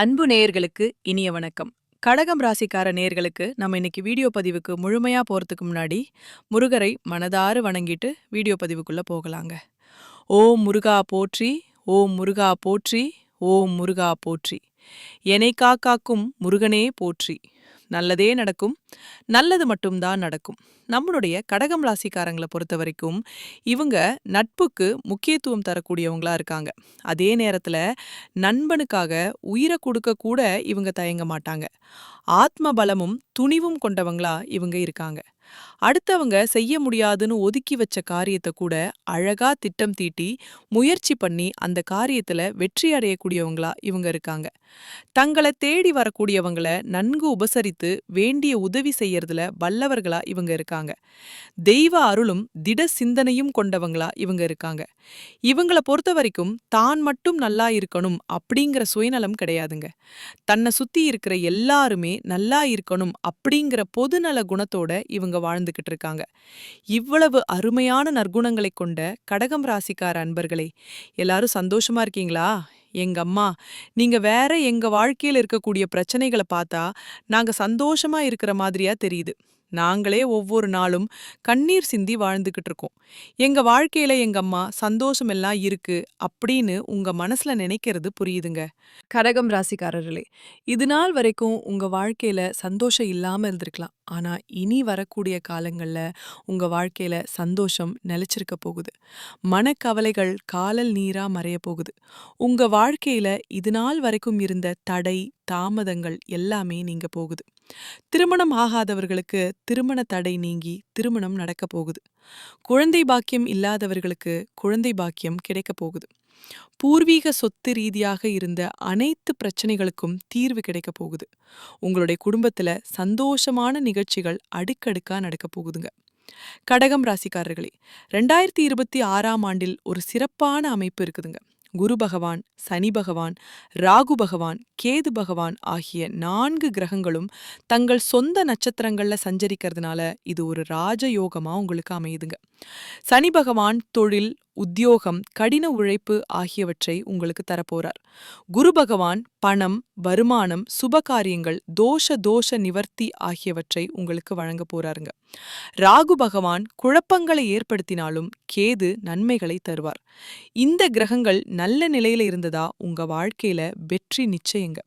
அன்பு நேயர்களுக்கு இனிய வணக்கம். கடகம் ராசிக்கார நேயர்களுக்கு நம்ம இன்னைக்கு வீடியோ பதிவுக்கு முழுமையா போறதுக்கு முன்னாடி முருகரை மனதார வணங்கிட்டு வீடியோ பதிவுக்குள்ள போகலாங்க. ஓம் முருகா போற்றி, ஓம் முருகா போற்றி, ஓம் முருகா போற்றி. எனை காக்கும் முருகனே போற்றி. நல்லதே நடக்கும், நல்லது மட்டும்தான் நடக்கும். நம்மளுடைய கடகம் ராசிக்காரங்களை பொறுத்த வரைக்கும் இவங்க நட்புக்கு முக்கியத்துவம் தரக்கூடியவங்களா இருக்காங்க. அதே நேரத்துல நண்பனுக்காக உயிரை கொடுக்க கூட இவங்க தயங்க மாட்டாங்க. ஆத்ம பலமும் துணிவும் கொண்டவங்களா இவங்க இருக்காங்க. அடுத்தவங்க செய்ய முடியாதுன்னு ஒதுக்கி வச்ச காரியத்தை கூட அழகா திட்டம் தீட்டி முயற்சி பண்ணி அந்த காரியத்துல வெற்றி அடையக்கூடியவங்களா இவங்க இருக்காங்க. தங்களை தேடி வரக்கூடியவங்கள நன்கு உபசரித்து வேண்டிய உதவி செய்யறதுல வல்லவர்களா இவங்க இருக்காங்க. தெய்வ அருளும் திட சிந்தனையும் கொண்டவங்களா இவங்க இருக்காங்க. இவங்கள பொறுத்த வரைக்கும் தான் மட்டும் நல்லா இருக்கணும் அப்படிங்கிற சுயநலம் கிடையாதுங்க. தன்னை சுத்தி இருக்கிற எல்லாருமே நல்லா இருக்கணும் அப்படிங்கிற பொதுநல குணத்தோட இவங்க வாழ்ந்துகிட்டு இருக்காங்க. இவ்வளவு அருமையான நற்குணங்களை கொண்ட கடகம் ராசிக்கார அன்பர்களே, எல்லாரும் சந்தோஷமா இருக்கீங்களா? எங்க அம்மா, நீங்க வேற எங்க வாழ்க்கையில இருக்கக்கூடிய பிரச்சனைகளை பார்த்தா நாங்க சந்தோஷமா இருக்கிற மாதிரியா தெரியுது. நாங்களே ஒவ்வொரு நாளும் கண்ணீர் சிந்தி வாழ்ந்துகிட்டு இருக்கோம். எங்க வாழ்க்கையில எங்க அம்மா சந்தோஷம் எல்லாம் இருக்கு அப்படின்னு உங்க மனசுல நினைக்கிறது புரியுதுங்க. கடகம் ராசிக்காரர்களே, இது நாள் வரைக்கும் உங்க வாழ்க்கையில சந்தோஷம் இல்லாம இருந்திருக்கலாம். ஆனா இனி வரக்கூடிய காலங்கள்ல உங்க வாழ்க்கையில சந்தோஷம் நிலைச்சிருக்க போகுது. மனக்கவலைகள் காலல் நீரா மறைய போகுது. உங்க வாழ்க்கையில இது நாள் வரைக்கும் இருந்த தடை, தாமதங்கள் எல்லாமே நீங்க போகுது. திருமணம் ஆகாதவர்களுக்கு திருமண தடை நீங்கி திருமணம் நடக்க போகுது. குழந்தை பாக்கியம் இல்லாதவர்களுக்கு குழந்தை பாக்கியம் கிடைக்க போகுது. பூர்வீக சொத்து ரீதியாக இருந்த அனைத்து பிரச்சனைகளுக்கும் தீர்வு கிடைக்க போகுது. உங்களுடைய குடும்பத்துல சந்தோஷமான நிகழ்ச்சிகள் அடுக்கடுக்கா நடக்க போகுதுங்க. கடகம் ராசிக்காரர்களே, 2026ஆம் ஆண்டில் ஒரு சிறப்பான அமைப்பு இருக்குதுங்க. குரு பகவான், சனி பகவான், ராகு பகவான், கேது பகவான் ஆகிய 4 கிரகங்களும் தங்கள் சொந்த நட்சத்திரங்கள்ல சஞ்சரிக்கிறதுனால இது ஒரு ராஜயோகமா உங்களுக்கு அமையுதுங்க. சனி பகவான் தொழில், உத்தியோகம், கடின உழைப்பு ஆகியவற்றை உங்களுக்கு தரப்போறார். குரு பகவான் பணம், வருமானம், சுபகாரியங்கள், தோஷ நிவர்த்தி ஆகியவற்றை உங்களுக்கு வழங்க போறாருங்க. ராகு பகவான் குழப்பங்களை ஏற்படுத்தினாலும் கேது நன்மைகளை தருவார். இந்த கிரகங்கள் நல்ல நிலையில இருந்ததா உங்க வாழ்க்கையில வெற்றி நிச்சயங்க.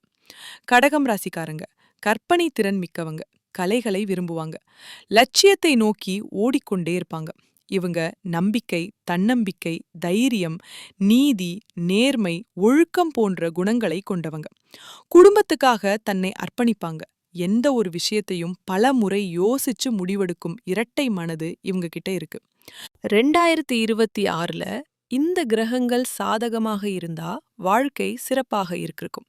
கடகம் ராசிக்காரங்க கற்பனை திறன் மிக்கவங்க, கலைகளை விரும்புவாங்க, லட்சியத்தை நோக்கி ஓடிக்கொண்டே இருப்பாங்க. இவங்க நம்பிக்கை, தன்னம்பிக்கை, தைரியம், நீதி, நேர்மை, ஒழுக்கம் போன்ற குணங்களை கொண்டவங்க. குடும்பத்துக்காக தன்னை அர்ப்பணிப்பாங்க. எந்த ஒரு விஷயத்தையும் பல முறை யோசிச்சு முடிவெடுக்கும் இரட்டை மனது இவங்க கிட்ட இருக்கு. 2026ல இந்த கிரகங்கள் சாதகமாக இருந்தா வாழ்க்கை சிறப்பாக இருக்கும்.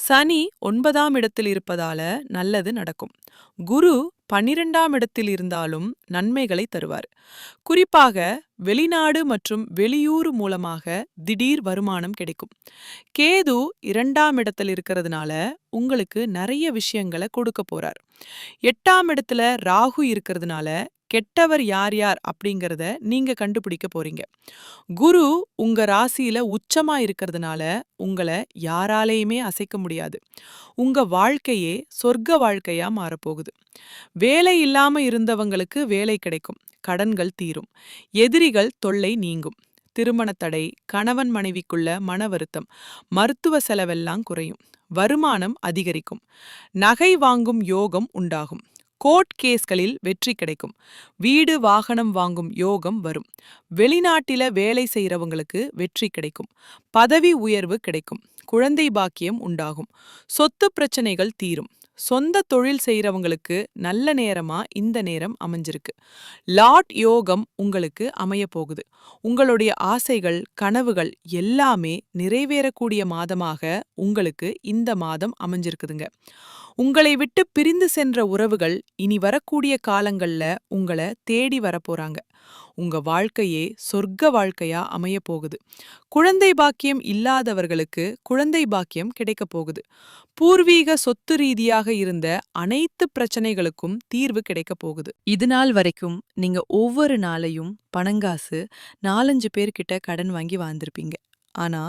சனி 9ஆம் இடத்தில் இருப்பதால நல்லது நடக்கும். குரு 12ஆம் இடத்தில் இருந்தாலும் நன்மைகளை தருவார். குறிப்பாக வெளிநாடு மற்றும் வெளியூர் மூலமாக திடீர் வருமானம் கிடைக்கும். கேது 2ஆம் இடத்தில் இருக்கிறதுனால உங்களுக்கு நிறைய விஷயங்களை கொடுக்க போறார். 8ஆம் இடத்துல ராகு இருக்கிறதுனால கெட்டவர் யார் யார் அப்படிங்கறத நீங்க கண்டுபிடிக்க போறீங்க. குரு உங்க ராசியில உச்சமா இருக்கிறதுனால உங்களை யாராலையுமே அசைக்க முடியாது. உங்க வாழ்க்கையே சொர்க்க வாழ்க்கையா மாறப்போகுது. வேலை இல்லாம இருந்தவங்களுக்கு வேலை கிடைக்கும். கடன்கள் தீரும். எதிரிகள் தொல்லை நீங்கும். திருமண தடை, கணவன் மனைவிக்குள்ள மன வருத்தம், மருத்துவ செலவெல்லாம் குறையும். வருமானம் அதிகரிக்கும். நகை வாங்கும் யோகம் உண்டாகும். கோர்ட் கேஸ்களில் வெற்றி கிடைக்கும். வீடு வாகனம் வாங்கும் யோகம் வரும். வெளிநாட்டில வேலை செய்யறவங்களுக்கு வெற்றி கிடைக்கும். பதவி உயர்வு கிடைக்கும். குழந்தை பாக்கியம் உண்டாகும். சொத்து பிரச்சனைகள் தீரும். சொந்த தொழில் செய்யறவங்களுக்கு நல்ல நேரமா இந்த நேரம் அமைஞ்சிருக்கு. லாட் யோகம் உங்களுக்கு அமைய போகுது. உங்களுடைய ஆசைகள், கனவுகள் எல்லாமே நிறைவேறக்கூடிய மாதமாக உங்களுக்கு இந்த மாதம் அமைஞ்சிருக்குதுங்க. உங்களை விட்டு பிரிந்து சென்ற உறவுகள் இனி வரக்கூடிய காலங்கள்ல உங்களை தேடி வரப்போறாங்க. உங்க வாழ்க்கையே சொர்க்க வாழ்க்கையா அமைய போகுது. குழந்தை பாக்கியம் இல்லாதவர்களுக்கு குழந்தை பாக்கியம் கிடைக்க போகுது. பூர்வீக சொத்து ரீதியாக இருந்த அனைத்து பிரச்சனைகளுக்கும் தீர்வு கிடைக்க போகுது. இது நாள் வரைக்கும் நீங்க ஒவ்வொரு நாளையும் பணங்காசு 4-5 பேர்கிட்ட கடன் வாங்கி வாழ்ந்திருப்பீங்க. ஆனா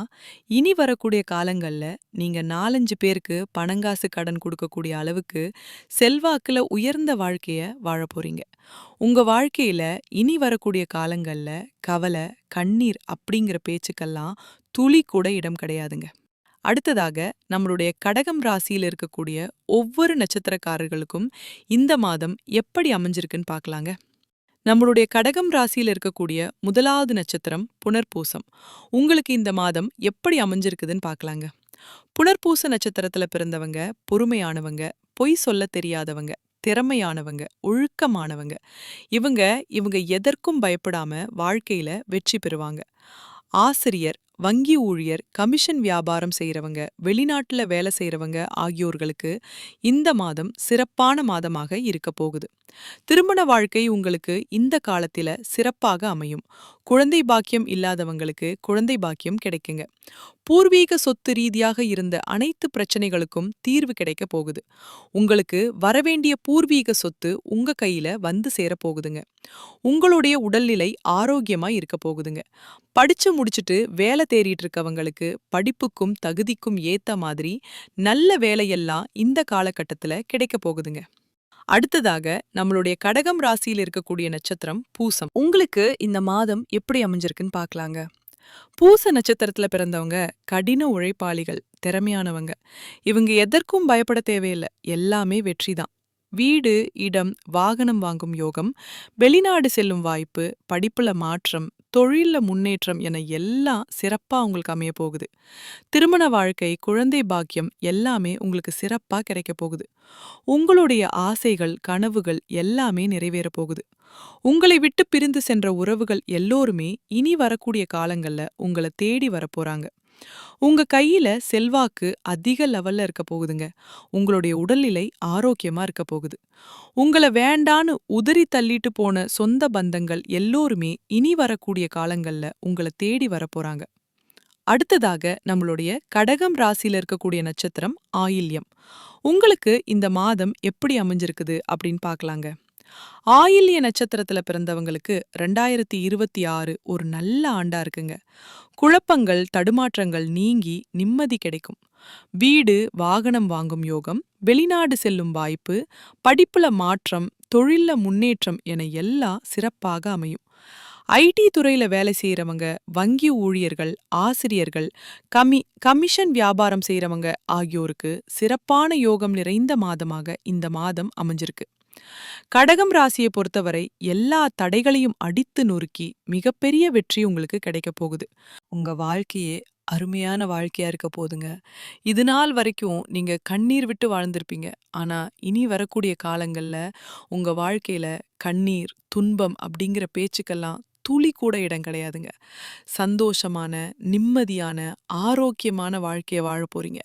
இனி வரக்கூடிய காலங்கள்ல நீங்க 4-5 பேருக்கு பணங்காசு கடன் கொடுக்கக்கூடிய அளவுக்கு செல்வாக்குல உயர்ந்த வாழ்க்கைய வாழப் போறீங்க. உங்க வாழ்க்கையில இனி வரக்கூடிய காலங்கள்ல கவலை, கண்ணீர் அப்படிங்கிற பேச்சுக்கெல்லாம் துளி கூட இடம் கிடையாதுங்க. அடுத்ததாக நம்மளுடைய கடகம் ராசியில இருக்கக்கூடிய ஒவ்வொரு நட்சத்திரக்காரர்களுக்கும் இந்த மாதம் எப்படி அமைஞ்சிருக்குன்னு பார்க்கலாங்க. நம்மளுடைய கடகம் ராசியில இருக்கக்கூடிய முதலாவது நட்சத்திரம் புனர்பூசம். உங்களுக்கு இந்த மாதம் எப்படி அமைஞ்சிருக்குதுன்னு பார்க்கலாங்க. புனர்பூச நட்சத்திரத்துல பிறந்தவங்க பொறுமையானவங்க, பொய் சொல்லத் தெரியாதவங்க, திறமையானவங்க, ஒழுக்கமானவங்க. இவங்க இவங்க எதற்கும் பயப்படாம வாழ்க்கையில வெற்றி பெறுவாங்க. ஆசிரியர், வங்கி ஊழியர், கமிஷன் வியாபாரம் செய்றவங்க, வெளிநாட்டுல வேலை செய்றவங்க ஆகியோர்களுக்கு இந்த மாதம் சிறப்பான மாதமாக இருக்கப் போகுது. திருமண வாழ்க்கை உங்களுக்கு இந்த காலத்தில சிறப்பாக அமையும். குழந்தை பாக்கியம் இல்லாதவங்களுக்கு குழந்தை பாக்கியம் கிடைக்குங்க. பூர்வீக சொத்து ரீதியாக இருந்த அனைத்து பிரச்சனைகளுக்கும் தீர்வு கிடைக்க போகுது. உங்களுக்கு வரவேண்டிய பூர்வீக சொத்து உங்க கையில வந்து சேரப் போகுதுங்க. உங்களுடைய உடல்நிலை ஆரோக்கியமா இருக்க போகுதுங்க. படிச்சு முடிச்சுட்டு வேலை தேடிட்டு இருக்கவங்களுக்கு படிப்புக்கும் தகுதிக்கும் ஏத்த மாதிரி நல்ல வேலையெல்லாம் இந்த காலகட்டத்துல கிடைக்க போகுதுங்க. அடுத்ததாக நம்மளுடைய கடகம் ராசியில் இருக்கக்கூடிய நட்சத்திரம் பூசம். உங்களுக்கு இந்த மாதம் எப்படி அமைஞ்சிருக்குன்னு பார்க்கலாங்க. பூச நட்சத்திரத்துல பிறந்தவங்க கடின உழைப்பாளிகள், திறமையானவங்க. இவங்க எதற்கும் பயப்பட தேவையில்லை, எல்லாமே வெற்றிதான். வீடு, இடம், வாகனம் வாங்கும் யோகம், வெளிநாடு செல்லும் வாய்ப்பு, படிப்புல மாற்றம், தொழில்ல முன்னேற்றம் என எல்லாம் சிறப்பா உங்களுக்கு அமைய போகுது. திருமண வாழ்க்கை, குழந்தை பாக்கியம் எல்லாமே உங்களுக்கு சிறப்பா கிடைக்க போகுது. உங்களுடைய ஆசைகள், கனவுகள் எல்லாமே நிறைவேற போகுது. உங்களை விட்டு பிரிந்து சென்ற உறவுகள் எல்லோருமே இனி வரக்கூடிய காலங்கள்ல உங்களை தேடி வரப்போறாங்க. உங்க கையில செல்வாக்கு அதிக லெவல்ல இருக்க போகுதுங்க. உங்களுடைய உடல்நிலை ஆரோக்கியமா இருக்க போகுது. உங்களை வேண்டான்னு உதறி தள்ளிட்டு போன சொந்த பந்தங்கள் எல்லோருமே இனி வரக்கூடிய காலங்கள்ல உங்களை தேடி வரப்போறாங்க. அடுத்ததாக நம்மளுடைய கடகம் ராசியில இருக்கக்கூடிய நட்சத்திரம் ஆயில்யம். உங்களுக்கு இந்த மாதம் எப்படி அமைஞ்சிருக்குது அப்படின்னு பார்க்கலாங்க. ஆயில்ய நட்சத்திரத்துல பிறந்தவங்களுக்கு 2026 ஒரு நல்ல ஆண்டா இருக்குங்க. குழப்பங்கள், தடுமாற்றங்கள் நீங்கி நிம்மதி கிடைக்கும். வீடு, வாகனம் வாங்கும் யோகம், வெளிநாடு செல்லும் வாய்ப்பு, படிப்புல மாற்றம், தொழில்ல முன்னேற்றம் என எல்லாம் சிறப்பாக அமையும். ஐடி துறையில வேலை செய்யறவங்க, வங்கி ஊழியர்கள், ஆசிரியர்கள், கமிஷன் வியாபாரம் செய்றவங்க ஆகியோருக்கு சிறப்பான யோகம் நிறைந்த மாதமாக இந்த மாதம் அமைஞ்சிருக்கு. கடகம் ராசியை பொறுத்தவரை எல்லா தடைகளையும் அடித்து நொறுக்கி மிகப்பெரிய வெற்றி உங்களுக்கு கிடைக்க போகுது. உங்க வாழ்க்கையே அருமையான வாழ்க்கையா இருக்க போதுங்க. இது நாள் வரைக்கும் நீங்க கண்ணீர் விட்டு வாழ்ந்திருப்பீங்க. ஆனா இனி வரக்கூடிய காலங்கள்ல உங்க வாழ்க்கையில கண்ணீர், துன்பம் அப்படிங்கிற பேச்சுக்கெல்லாம் துளி கூட இடம் கிடையாதுங்க. சந்தோஷமான, நிம்மதியான, ஆரோக்கியமான வாழ்க்கைய வாழப் போறீங்க.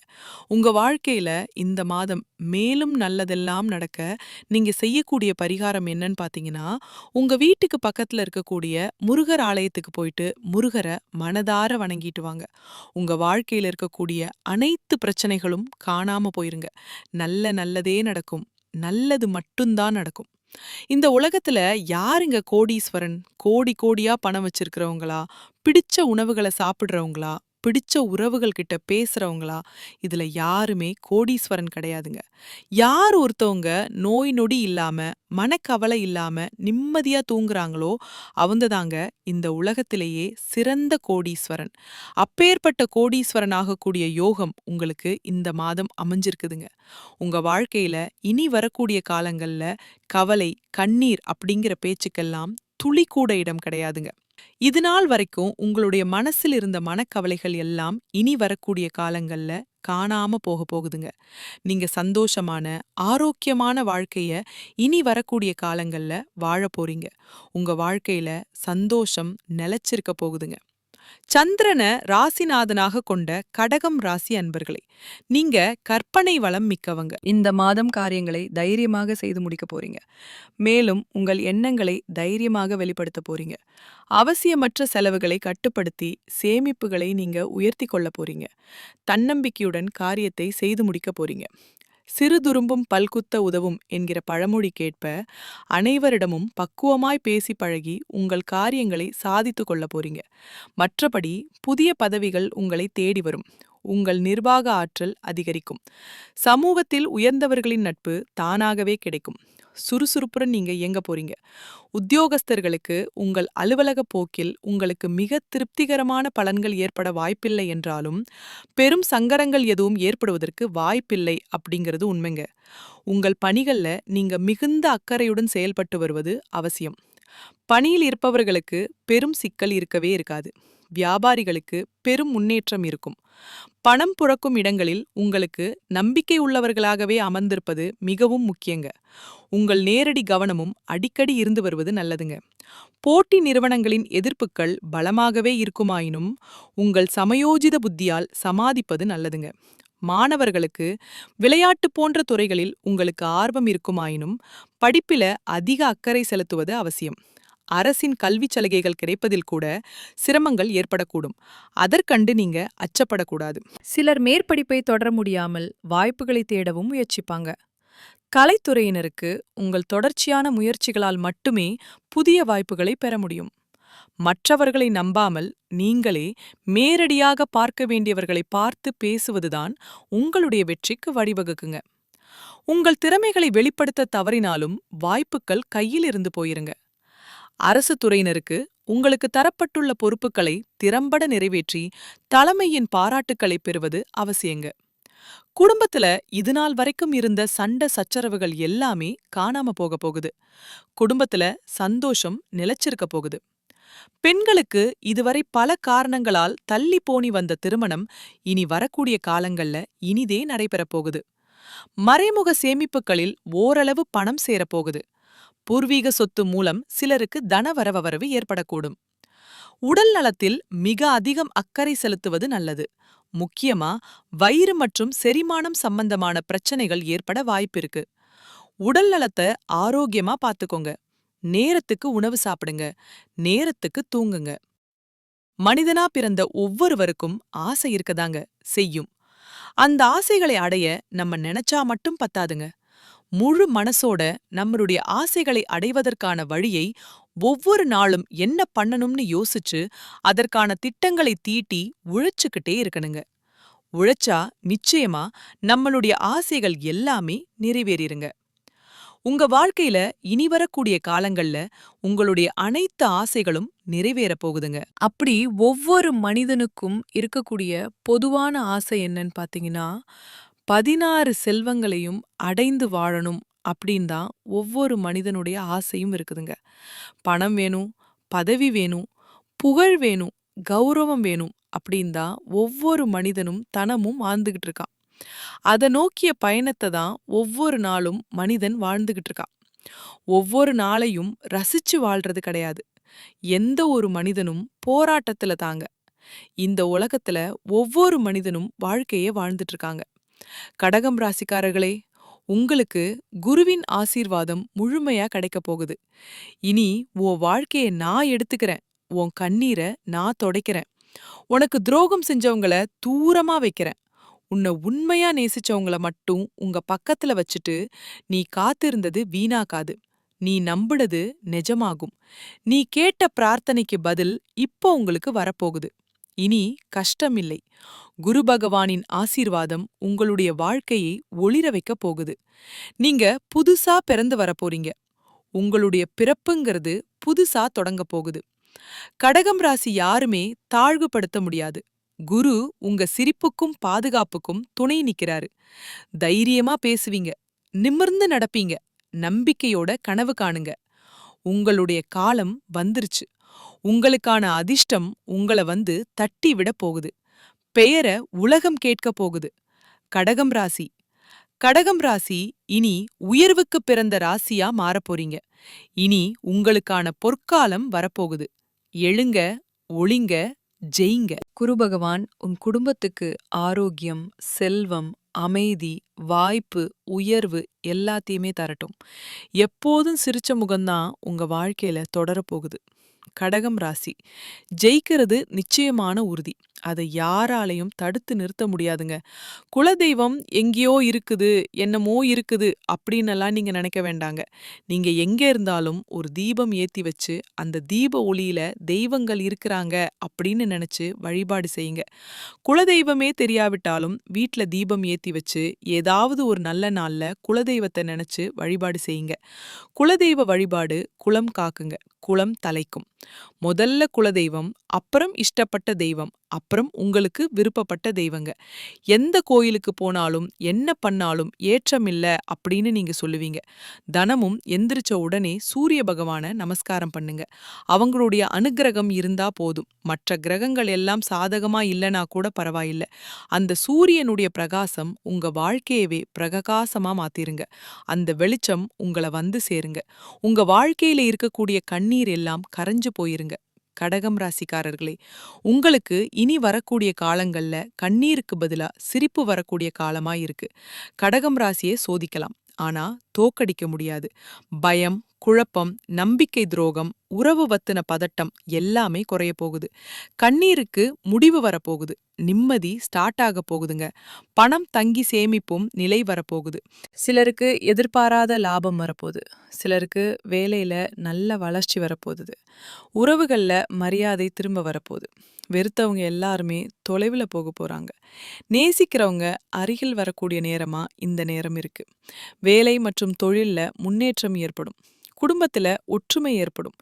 உங்க வாழ்க்கையில இந்த மாதம் மேலும் நல்லதெல்லாம் நடக்க நீங்க செய்யக்கூடிய பரிகாரம் என்னன்னு பார்த்தீங்கன்னா, உங்க வீட்டுக்கு பக்கத்துல இருக்கக்கூடிய முருகர் ஆலயத்துக்கு போயிட்டு முருகர மனதார வணங்கிட்டு வாங்க. உங்க வாழ்க்கையில இருக்கக்கூடிய அனைத்து பிரச்சனைகளும் காணாம போயிருங்க. நல்லதே நடக்கும். நல்லது மட்டும்தான் நடக்கும். இந்த உலகத்துல யாருங்க கோடீஸ்வரன்? கோடி கோடியா பணம் வச்சிருக்கிறவங்களா? பிடிச்ச உணவுகள சாப்பிடுறவங்களா? பிடிச்ச உறவுகள் கிட்ட பேசுறவங்களா? இதுல யாருமே கோடீஸ்வரன் கிடையாதுங்க. யார் ஒருத்தவங்க நோய் நொடி இல்லாம, மனக்கவலை இல்லாம நிம்மதியா தூங்குறாங்களோ அவங்க தாங்க இந்த உலகத்திலேயே சிறந்த கோடீஸ்வரன். அப்பேற்பட்ட கோடீஸ்வரன் ஆகக்கூடிய யோகம் உங்களுக்கு இந்த மாதம் அமைஞ்சிருக்குதுங்க. உங்க வாழ்க்கையில இனி வரக்கூடிய காலங்கள்ல கவலை, கண்ணீர் அப்படிங்கிற பேச்சுக்கெல்லாம் துளி கூட இடம் கிடையாதுங்க. இது நாள் வரைக்கும் உங்களுடைய மனசில் இருந்த மனக்கவலைகள் எல்லாம் இனி வரக்கூடிய காலங்கள்ல காணாம போக போகுதுங்க. நீங்க சந்தோஷமான, ஆரோக்கியமான வாழ்க்கைய இனி வரக்கூடிய காலங்கள்ல வாழப் போறீங்க. உங்க வாழ்க்கையில சந்தோஷம் நிலைச்சிருக்க போகுதுங்க. சந்திரனை ராசிநாதனாக கொண்ட கடகம் ராசி அன்பர்களே, நீங்க கற்பனை வளம் மிக்கவங்க. இந்த மாதம் காரியங்களை தைரியமாக செய்து முடிக்க போறீங்க. மேலும் உங்கள் எண்ணங்களை தைரியமாக வெளிப்படுத்த போறீங்க. அவசியமற்ற செலவுகளை கட்டுப்படுத்தி சேமிப்புகளை நீங்க உயர்த்தி கொள்ள போறீங்க. தன்னம்பிக்கையுடன் காரியத்தை செய்து முடிக்க போறீங்க. சிறுதுரும்பும் பல்குத்த உதவும் என்கிற பழமொழி கேட்ப அனைவரிடமும் பக்குவமாய் பேசி பழகி உங்கள் காரியங்களை சாதித்து கொள்ள போறீங்க. மற்றபடி புதிய பதவிகள் உங்களை தேடி வரும். உங்கள் நிர்வாக ஆற்றல் அதிகரிக்கும். சமூகத்தில் உயர்ந்தவர்களின் நட்பு தானாகவே கிடைக்கும். சுறுசுறுப்புடன் நீங்க இயங்க போறீங்க. உத்தியோகஸ்தர்களுக்கு உங்கள் அலுவலக போக்கில் உங்களுக்கு மிக திருப்திகரமான பலன்கள் ஏற்பட வாய்ப்பில்லை என்றாலும் பெரும் சங்கடங்கள் எதுவும் ஏற்படுவதற்கு வாய்ப்பில்லை அப்படிங்கிறது உண்மைங்க. உங்கள் பணிகள்ல நீங்க மிகுந்த அக்கறையுடன் செயல்பட்டு வருவது அவசியம். பணியில் இருப்பவர்களுக்கு பெரும் சிக்கல் இருக்கவே இருக்காது. வியாபாரிகளுக்கு பெரும் முன்னேற்றம் இருக்கும். பணம் புழக்கும் இடங்களில் உங்களுக்கு நம்பிக்கை உள்ளவர்களாகவே அமர்ந்திருப்பது மிகவும் முக்கியங்க. உங்கள் நேரடி கவனமும் அடிக்கடி இருந்து வருவது நல்லதுங்க. போட்டி நிறுவனங்களின் எதிர்ப்புகள் பலமாகவே இருக்குமாயினும் உங்கள் சமயோஜித புத்தியால் சமாளிப்பது நல்லதுங்க. மாணவர்களுக்கு விளையாட்டு போன்ற துறைகளில் உங்களுக்கு ஆர்வம் இருக்குமாயினும் படிப்பில அதிக அக்கறை செலுத்துவது அவசியம். அரசின் கல்விச் சலுகைகள் கிடைப்பதில் கூட சிரமங்கள் ஏற்படக்கூடும். அதற்கண்டு நீங்க அச்சப்படக்கூடாது. சிலர் மேற்படிப்பை தொடர முடியாமல் வாய்ப்புகளை தேடவும் முயற்சிப்பாங்க. கலைத்துறையினருக்கு உங்கள் தொடர்ச்சியான முயற்சிகளால் மட்டுமே புதிய வாய்ப்புகளை பெற முடியும். மற்றவர்களை நம்பாமல் நீங்களே நேரடியாக பார்க்க வேண்டியவர்களை பார்த்து பேசுவதுதான் உங்களுடைய வெற்றிக்கு வழிவகுக்குங்க. உங்கள் திறமைகளை வெளிப்படுத்த தவறினாலும் வாய்ப்புகள் கையில் இருந்து போயிருங்க. அரசு துறையினருக்கு உங்களுக்கு தரப்பட்டுள்ள பொறுப்புகளை திறம்பட நிறைவேற்றி தலைமையின் பாராட்டுக்களை பெறுவது அவசியங்க. குடும்பத்துல இதுநாள் வரைக்கும் இருந்த சண்டை சச்சரவுகள் எல்லாமே காணாம போக போகுது. குடும்பத்துல சந்தோஷம் நிலைச்சிருக்க போகுது. பெண்களுக்கு இதுவரை பல காரணங்களால் தள்ளி போனி வந்த திருமணம் இனி வரக்கூடிய காலங்கள்ல இனிதே நடைபெறப் போகுது. மறைமுக சேமிப்புகளில் ஓரளவு பணம் சேரப்போகுது. பூர்வீக சொத்து மூலம் சிலருக்கு தனவரவு ஏற்படக்கூடும். உடல் நலத்தில் மிக அதிகம் அக்கறை செலுத்துவது நல்லது. முக்கியமா வயிறு மற்றும் செரிமானம் சம்பந்தமான பிரச்சனைகள் ஏற்பட வாய்ப்பிருக்கு. உடல் நலத்தை ஆரோக்கியமா பார்த்துக்கோங்க. நேரத்துக்கு உணவு சாப்பிடுங்க. நேரத்துக்கு தூங்குங்க. மனிதனா பிறந்த ஒவ்வொருவருக்கும் ஆசை இருக்கதாங்க செய்யும். அந்த ஆசைகளை அடைய நம்ம நினைச்சா மட்டும் பத்தாதுங்க. முழு மனசோட நம்மளுடைய ஆசைகளை அடைவதற்கான வழியை ஒவ்வொரு நாளும் என்ன பண்ணணும்னு யோசிச்சு அதற்கான திட்டங்களை தீட்டி உழைச்சுக்கிட்டே இருக்கணுங்க. உழைச்சா நிச்சயமா நம்மளுடைய ஆசைகள் எல்லாமே நிறைவேறிருங்க. உங்க வாழ்க்கையில இனி வரக்கூடிய காலங்கள்ல உங்களுடைய அனைத்து ஆசைகளும் நிறைவேற போகுதுங்க. அப்படி ஒவ்வொரு மனிதனுக்கும் இருக்கக்கூடிய பொதுவான ஆசை என்னன்னு பாத்தீங்கன்னா, 16 செல்வங்களையும் அடைந்து வாழணும் அப்படின்னு தான் ஒவ்வொரு மனிதனுடைய ஆசையும் இருக்குதுங்க. பணம் வேணும், பதவி வேணும், புகழ் வேணும், கௌரவம் வேணும் அப்படின்னு தான் ஒவ்வொரு மனிதனும் தனமும் வாழ்ந்துகிட்டு இருக்கான். அதை நோக்கிய பயணத்தை தான் ஒவ்வொரு நாளும் மனிதன் வாழ்ந்துகிட்டு இருக்கான். ஒவ்வொரு நாளையும் ரசிச்சு வாழ்றது கிடையாது. எந்த ஒரு மனிதனும் போராட்டத்துல தாங்க. இந்த உலகத்துல ஒவ்வொரு மனிதனும் வாழ்க்கையே வாழ்ந்துட்டு இருக்காங்க. கடகம் ராசிக்காரர்களே, உங்களுக்கு குருவின் ஆசீர்வாதம் முழுமையா கிடைக்க போகுது. இனி உன் வாழ்க்கைய நான் எடுத்துக்கிறேன். உன் கண்ணீரை நான் துடைக்கிறேன். உனக்கு துரோகம் செஞ்சவங்கள தூரமா வைக்கிறேன். உன்னை உண்மையா நேசிச்சவங்கள மட்டும் உங்க பக்கத்துல வச்சுட்டு நீ காத்திருந்தது வீணாக்காது. நீ நம்புனது நிஜமாகும். நீ கேட்ட பிரார்த்தனைக்கு பதில் இப்போ உங்களுக்கு வரப்போகுது. இனி கஷ்டமில்லை. குரு பகவானின் ஆசீர்வாதம் உங்களுடைய வாழ்க்கையை ஒளிர வைக்க போகுது. நீங்க புதுசா பிறந்து வரப்போறீங்க. உங்களுடைய பிறப்புங்கிறது புதுசா தொடங்க போகுது. கடகம் ராசி யாருமே தாழ்வுபடுத்த முடியாது. குரு உங்க சிரிப்புக்கும் பாதுகாப்புக்கும் துணை நிக்கிறாரு. தைரியமா பேசுவீங்க. நிமிர்ந்து நடப்பீங்க. நம்பிக்கையோட கனவு காணுங்க. உங்களுடைய காலம் வந்துருச்சு. உங்களுக்கான அதிர்ஷ்டம் உங்களை வந்து தட்டி விட போகுது. பெயர உலகம் கேட்க போகுது. கடகம் ராசி. கடகம் ராசி இனி உயர்வுக்கு பிறந்த ராசியா மாறப்போறீங்க. இனி உங்களுக்கான பொற்காலம் வரப்போகுது. எழுங்க, ஒளிங்க, ஜெயிங்க. குரு பகவான் உன் குடும்பத்துக்கு ஆரோக்கியம், செல்வம், அமைதி, வாய்ப்பு, உயர்வு எல்லாத்தையுமே தரட்டும். எப்போதும் சிரிச்ச முகம்தான் உங்க வாழ்க்கையில தொடரப்போகுது. கடகம் ராசி. ஜெயிக்கிறது நிச்சயமான உறுதி. அதை யாராலையும் தடுத்து நிறுத்த முடியாதுங்க. குலதெய்வம் எங்கேயோ இருக்குது, என்னமோ இருக்குது அப்படின்னெல்லாம் நீங்க நினைக்க வேண்டாங்க. நீங்க எங்க இருந்தாலும் ஒரு தீபம் ஏத்தி வச்சு, அந்த தீப ஒளியில தெய்வங்கள் இருக்கிறாங்க அப்படின்னு நினைச்சு வழிபாடு செய்யுங்க. குலதெய்வமே தெரியாவிட்டாலும் வீட்ல தீபம் ஏத்தி வச்சு, ஏதாவது ஒரு நல்ல நாள்ல குலதெய்வத்தை நினைச்சு வழிபாடு செய்யுங்க. குலதெய்வ வழிபாடு குலம் காக்குங்க, குலம் தலைக்கும். முதல்ல குலதெய்வம், அப்புறம் இஷ்டப்பட்ட தெய்வம், அப்புறம் உங்களுக்கு விருப்பப்பட்ட தெய்வங்க. எந்த கோயிலுக்கு போனாலும் என்ன பண்ணாலும் ஏற்றமில்ல அப்படின்னு நீங்க சொல்லுவீங்க. தினமும் எந்திரிச்ச உடனே சூரிய பகவான நமஸ்காரம் பண்ணுங்க. அவங்களுடைய அனுக்கிரகம் இருந்தா போதும். மற்ற கிரகங்கள் எல்லாம் சாதகமா இல்லனா கூட பரவாயில்ல. அந்த சூரியனுடைய பிரகாசம் உங்க வாழ்க்கையவே பிரகாசமா மாத்திருங்க. அந்த வெளிச்சம் உங்கள வந்து சேருங்க. உங்க வாழ்க்கையில இருக்கக்கூடிய கண்ணீர் எல்லாம் கரைஞ்சு போயிருங்க. கடகம் ராசிக்காரர்களே, உங்களுக்கு இனி வரக்கூடிய காலங்கள்ல கண்ணீருக்கு பதிலா சிரிப்பு வரக்கூடிய காலமா இருக்கு. கடகம் ராசியை சோதிக்கலாம், ஆனா தோக்கடிக்க முடியாது. பயம், குழப்பம், நம்பிக்கை துரோகம், உறவு வத்துன பதட்டம் எல்லாமே குறைய போகுது. கண்ணீருக்கு முடிவு வரப்போகுது. நிம்மதி ஸ்டார்ட் ஆக போகுதுங்க. பணம் தங்கி சேமிப்பும் நிலை வரப்போகுது. சிலருக்கு எதிர்பாராத லாபம் வரப்போகுது. சிலருக்கு வேலையில நல்ல வளர்ச்சி வரப்போகுது. உறவுகள்ல மரியாதை திரும்ப வரப்போகுது. வெறுத்தவங்க எல்லாருமே தொலைவில் போக போறாங்க. நேசிக்கிறவங்க அருகில் வரக்கூடிய நேரமா இந்த நேரம் இருக்கு. வேலை மற்றும் தொழில்ல முன்னேற்றம் ஏற்படும். குடும்பத்துல ஒற்றுமை ஏற்படும்.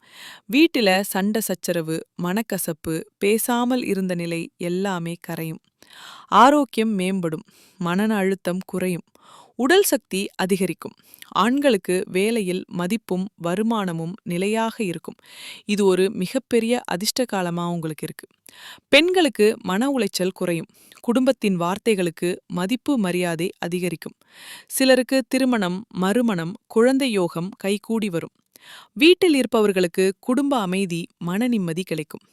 வீட்டுல சண்டை சச்சரவு, மனக்கசப்பு, பேசாமல் இருந்த நிலை எல்லாமே கரையும். ஆரோக்கியம் மேம்படும். மன அழுத்தம் குறையும். உடல் சக்தி அதிகரிக்கும். ஆண்களுக்கு வேலையில் மதிப்பும் வருமானமும் நிலையாக இருக்கும். இது ஒரு மிகப்பெரிய அதிர்ஷ்ட காலமா உங்களுக்கு இருக்கு. பெண்களுக்கு மன உளைச்சல் குறையும். குடும்பத்தின் வார்த்தைகளுக்கு மதிப்பு மரியாதை அதிகரிக்கும். சிலருக்கு திருமணம், மறுமணம், குழந்தை யோகம் கைகூடி வரும். வீட்டில் இருப்பவர்களுக்கு குடும்ப அமைதி, மன நிம்மதி கிடைக்கும்.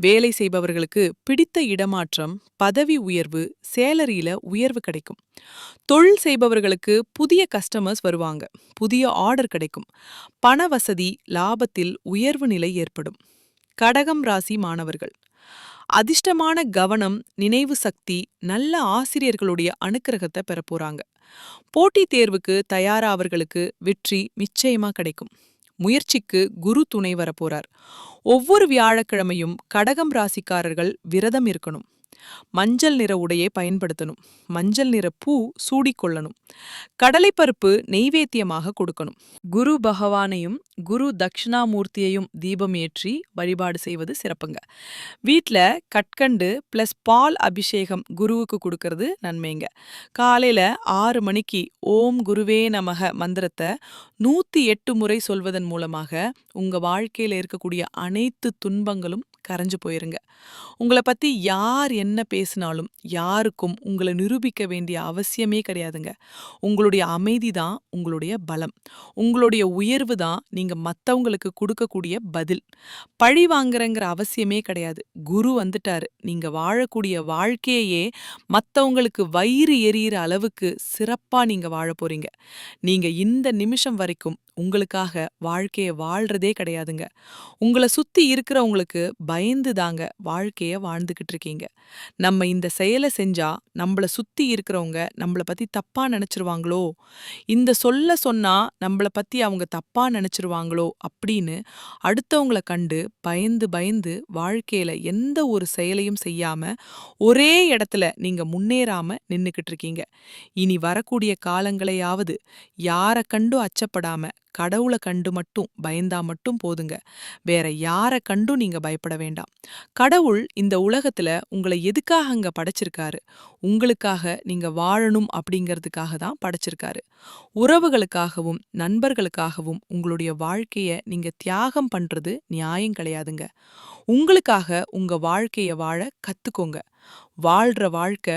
வேலை செய்பவர்களுக்கு பிடித்த இடமாற்றம், பதவி உயர்வு, சேலரியில உயர்வு கிடைக்கும். தொழில் செய்பவர்களுக்கு புதிய கஸ்டமர்ஸ் வருவாங்க. புதிய ஆர்டர் கிடைக்கும். பண வசதி, லாபத்தில் உயர்வு நிலை ஏற்படும். கடகம் ராசி மாணவர்கள், அதிர்ஷ்டமான கவனம், நினைவு சக்தி, நல்ல ஆசிரியர்களுடைய அனுக்கிரகத்தை பெற போறாங்க. போட்டித் தேர்வுக்கு தயாராவர்களுக்கு வெற்றி நிச்சயமா கிடைக்கும். முயற்சிக்கு குரு துணை வரப்போறார். ஒவ்வொரு வியாழக்கிழமையும் கடகம் ராசிக்காரர்கள் விரதம் இருக்கணும். மஞ்சள் நிற உடையை பயன்படுத்தணும். மஞ்சள் நிற பூ சூடிக்கொள்ளணும். கடலைப்பருப்பு நெய்வேத்தியமாக கொடுக்கணும். குரு பகவானையும் குரு தட்சிணாமூர்த்தியையும் தீபம் ஏற்றி வழிபாடு செய்வது சிறப்புங்க. வீட்டில் கட்கண்டு ப்ளஸ் பால் அபிஷேகம் குருவுக்கு கொடுக்கறது நன்மைங்க. காலையில் 6 மணிக்கு ஓம் குருவே நமக மந்திரத்தை 108 முறை சொல்வதன் மூலமாக உங்கள் வாழ்க்கையில் இருக்கக்கூடிய அனைத்து துன்பங்களும் கரைஞ்சு போயிருங்க. உங்களை பத்தி யார் என்ன பேசினாலும் யாருக்கும் உங்களை நிரூபிக்க வேண்டிய அவசியமே கிடையாதுங்க. உங்களுடைய அமைதி தான் உங்களுடைய பலம். உங்களுடைய உயர்வு தான் நீங்க மத்தவங்களுக்கு கொடுக்கக்கூடிய பதில். பழி வாங்குறங்கிற அவசியமே கிடையாது. குரு வந்துட்டாரு. நீங்க வாழக்கூடிய வாழ்க்கையே மத்தவங்களுக்கு வயிறு எரியிற அளவுக்கு சிறப்பா நீங்க வாழ போறீங்க. நீங்க இந்த நிமிஷம் வரைக்கும் உங்களுக்காக வாழ்க்கைய வாழ்றதே கிடையாதுங்க. உங்களை சுத்தி இருக்கிறவங்களுக்கு பயந்து தாங்க வாழ்க்கைய வாழ்ந்துகிட்டு இருக்கீங்க. நம்ம இந்த செயலை செஞ்சா நம்மள சுத்தி இருக்கிறவங்க நம்மள பத்தி தப்பா நினைச்சிருவாங்களோ, இந்த சொல்ல சொன்னா நம்மள பத்தி அவங்க தப்பா நினைச்சிருவாங்களோ அப்படின்னு அடுத்தவங்கள கண்டு பயந்து பயந்து வாழ்க்கையில எந்த ஒரு செயலையும் செய்யாம ஒரே இடத்துல நீங்க முன்னேறாம நின்னுக்கிட்டு இருக்கீங்க. இனி வரக்கூடிய காலங்களையாவது யார கண்டும் அச்சப்படாம கடவுளை கண்டு மட்டும் பயந்தா மட்டும் போதுங்க. வேற யார கண்டும் நீங்க பயப்பட வேண்டாம். கடவுள் இந்த உலகத்துல உங்களை எதுக்காக அங்க படைச்சிருக்காரு? உங்களுக்காக நீங்க வாழணும் அப்படிங்கிறதுக்காக தான் படைச்சிருக்காரு. உறவுகளுக்காகவும் நண்பர்களுக்காகவும் உங்களுடைய வாழ்க்கைய நீங்க தியாகம் பண்றது நியாயம் கிடையாதுங்க. உங்களுக்காக உங்க வாழ்க்கைய வாழ கத்துக்கோங்க. வாழ்ற வாழ்க்கை